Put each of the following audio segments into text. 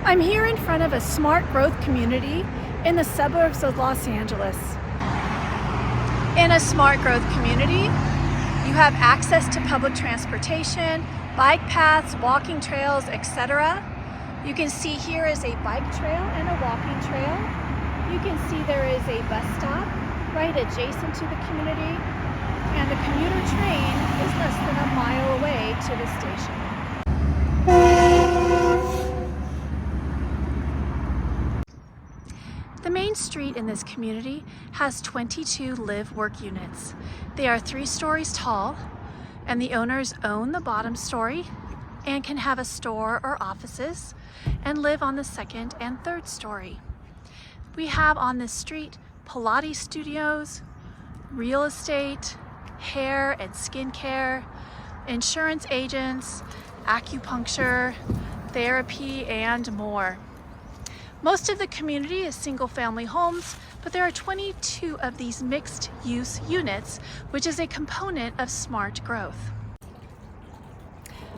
I'm here in front of a smart growth community in the suburbs of Los Angeles. In a smart growth community, you have access to public transportation, bike paths, walking trails, etc. You can see here is a bike trail and a walking trail. You can see there is a bus stop right adjacent to the community, and the commuter train is less than a mile away to the station. The main street in this community has 22 live-work units. They are 3 stories tall, and the owners own the bottom story and can have a store or offices and live on the 2nd and 3rd story. We have on this street Pilates studios, real estate, hair and skincare, insurance agents, acupuncture, therapy, and more. Most of the community is single-family homes, but there are 22 of these mixed-use units, which is a component of smart growth.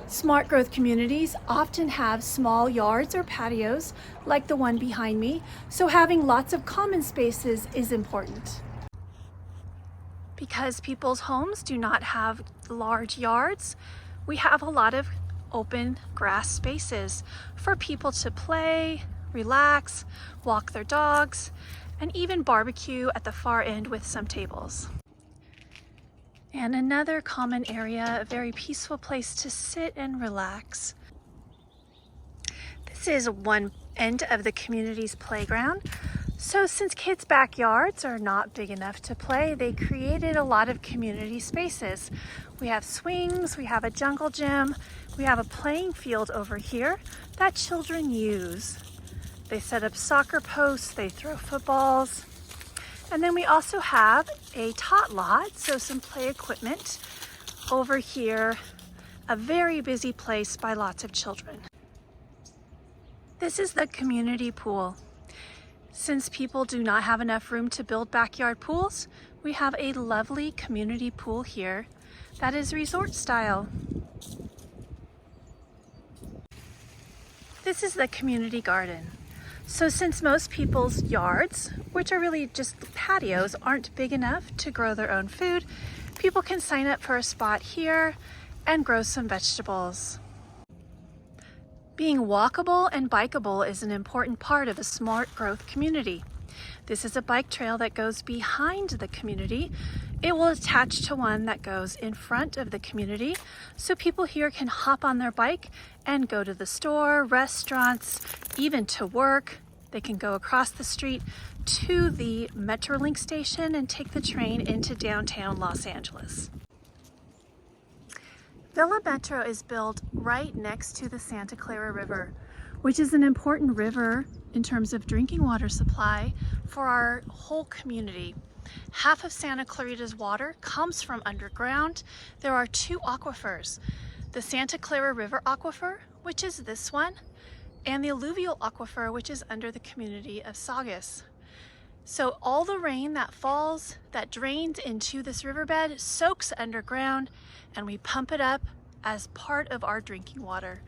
Smart growth communities often have small yards or patios, like the one behind me, so having lots of common spaces is important. Because people's homes do not have large yards, we have a lot of open grass spaces for people to play, relax, walk their dogs, and even barbecue at the far end with some tables. And another common area, a very peaceful place to sit and relax. This is one end of the community's playground. So since kids' backyards are not big enough to play, they created a lot of community spaces. We have swings, we have a jungle gym, we have a playing field over here that children use. They set up soccer posts, they throw footballs. And then we also have a tot lot, so some play equipment over here, a very busy place by lots of children. This is the community pool. Since people do not have enough room to build backyard pools, we have a lovely community pool here that is resort style. This is the community garden. So since most people's yards, which are really just patios, aren't big enough to grow their own food, people can sign up for a spot here and grow some vegetables. Being walkable and bikeable is an important part of a smart growth community. This is a bike trail that goes behind the community. It will attach to one that goes in front of the community, so people here can hop on their bike and go to the store, restaurants, even to work. They can go across the street to the Metrolink station and take the train into downtown Los Angeles. Villa Metro is built right next to the Santa Clara River, which is an important river in terms of drinking water supply for our whole community. Half of Santa Clarita's water comes from underground. There are 2 aquifers, the Santa Clara River Aquifer, which is this one, and the alluvial aquifer, which is under the community of Saugus. So all the rain that falls, that drains into this riverbed, soaks underground, and we pump it up as part of our drinking water.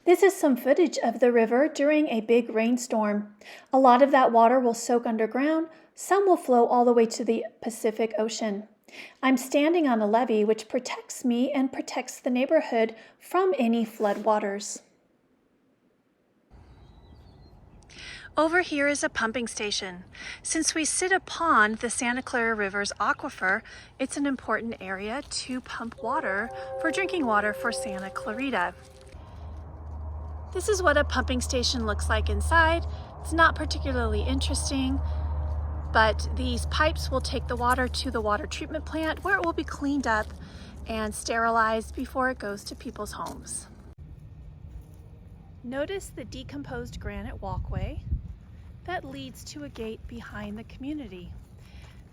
This is some footage of the river during a big rainstorm. A lot of that water will soak underground, some will flow all the way to the Pacific Ocean. I'm standing on a levee which protects me and protects the neighborhood from any floodwaters. Over here is a pumping station. Since we sit upon the Santa Clara River's aquifer, it's an important area to pump water for drinking water for Santa Clarita. This is what a pumping station looks like inside. It's not particularly interesting, but these pipes will take the water to the water treatment plant where it will be cleaned up and sterilized before it goes to people's homes. Notice the decomposed granite walkway that leads to a gate behind the community.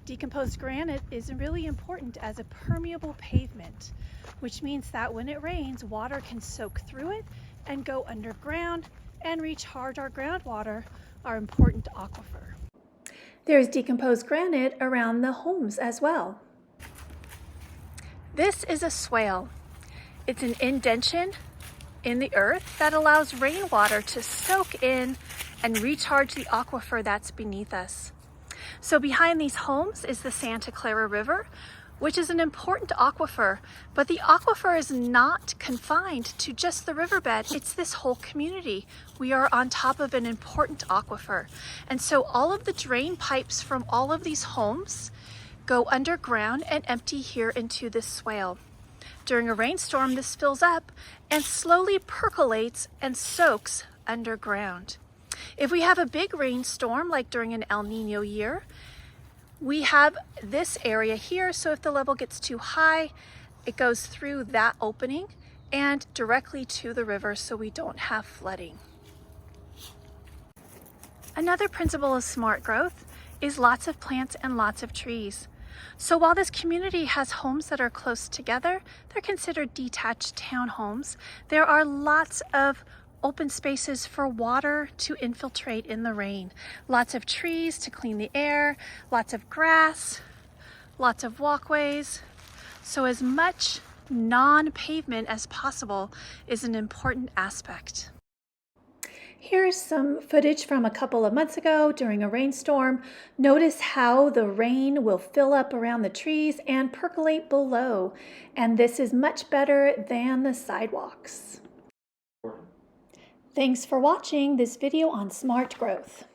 Decomposed granite is really important as a permeable pavement, which means that when it rains, water can soak through it and go underground and recharge our groundwater, our important aquifer. There's decomposed granite around the homes as well. This is a swale. It's an indention in the earth that allows rainwater to soak in and recharge the aquifer that's beneath us. So behind these homes is the Santa Clara River, which is an important aquifer, but the aquifer is not confined to just the riverbed, it's this whole community. We are on top of an important aquifer. And so all of the drain pipes from all of these homes go underground and empty here into this swale. During a rainstorm, this fills up and slowly percolates and soaks underground. If we have a big rainstorm, like during an El Nino year, we have this area here, so if the level gets too high, it goes through that opening and directly to the river so we don't have flooding. Another principle of smart growth is lots of plants and lots of trees. So while this community has homes that are close together, they're considered detached townhomes. There are lots of open spaces for water to infiltrate in the rain. Lots of trees to clean the air, lots of grass, lots of walkways. So as much non-pavement as possible is an important aspect. Here's some footage from a couple of months ago during a rainstorm. Notice how the rain will fill up around the trees and percolate below. And this is much better than the sidewalks. Thanks for watching this video on smart growth.